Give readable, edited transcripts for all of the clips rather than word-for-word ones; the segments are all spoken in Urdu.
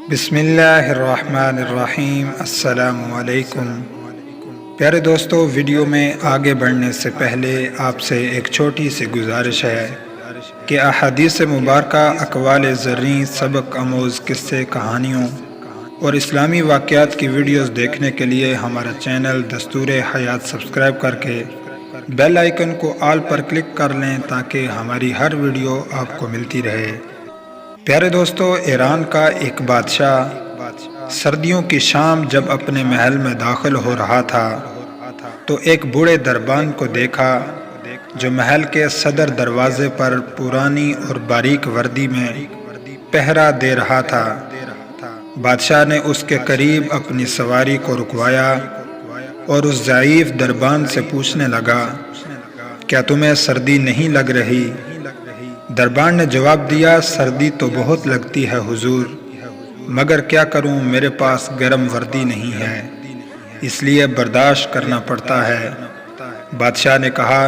بسم اللہ الرحمن الرحیم۔ السلام علیکم۔ پیارے دوستو، ویڈیو میں آگے بڑھنے سے پہلے آپ سے ایک چھوٹی سی گزارش ہے کہ احادیث مبارکہ، اقوال زرعی، سبق آموز قصے، کہانیوں اور اسلامی واقعات کی ویڈیوز دیکھنے کے لیے ہمارا چینل دستور حیات سبسکرائب کر کے بیل آئیکن کو آل پر کلک کر لیں تاکہ ہماری ہر ویڈیو آپ کو ملتی رہے۔ پیارے دوستو، ایران کا ایک بادشاہ سردیوں کی شام جب اپنے محل میں داخل ہو رہا تھا تو ایک بوڑھے دربان کو دیکھا جو محل کے صدر دروازے پر پرانی اور باریک وردی میں پہرا دے رہا تھا۔ بادشاہ نے اس کے قریب اپنی سواری کو رکوایا اور اس ضعیف دربان سے پوچھنے لگا، کیا تمہیں سردی نہیں لگ رہی؟ دربان نے جواب دیا، سردی تو بہت لگتی ہے حضور، مگر کیا کروں، میرے پاس گرم وردی نہیں ہے، اس لیے برداشت کرنا پڑتا ہے۔ بادشاہ نے کہا،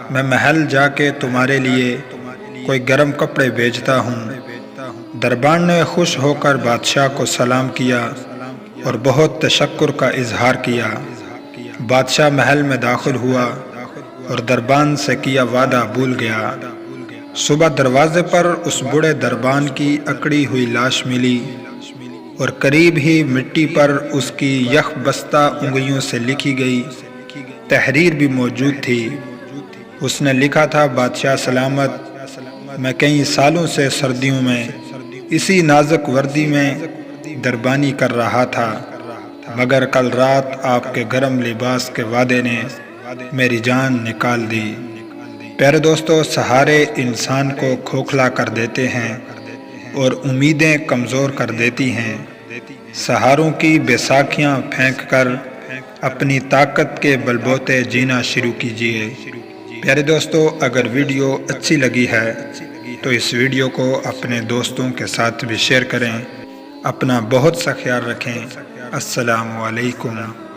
میں محل جا کے تمہارے لیے کوئی گرم کپڑے بھیجتا ہوں۔ دربان نے خوش ہو کر بادشاہ کو سلام کیا اور بہت تشکر کا اظہار کیا۔ بادشاہ محل میں داخل ہوا اور دربان سے کیا وعدہ بھول گیا۔ صبح دروازے پر اس بوڑھے دربان کی اکڑی ہوئی لاش ملی اور قریب ہی مٹی پر اس کی یخ بستہ انگلیوں سے لکھی گئی تحریر بھی موجود تھی۔ اس نے لکھا تھا، بادشاہ سلامت، میں کئی سالوں سے سردیوں میں اسی نازک وردی میں دربانی کر رہا تھا، مگر کل رات آپ کے گرم لباس کے وعدے نے میری جان نکال دی۔ پیارے دوستو، سہارے انسان کو کھوکھلا کر دیتے ہیں اور امیدیں کمزور کر دیتی ہیں۔ سہاروں کی بیساکھیاں پھینک کر اپنی طاقت کے بل بوتے جینا شروع کیجیے۔ پیارے دوستو، اگر ویڈیو اچھی لگی ہے تو اس ویڈیو کو اپنے دوستوں کے ساتھ بھی شیئر کریں۔ اپنا بہت سا خیال رکھیں۔ السلام علیکم۔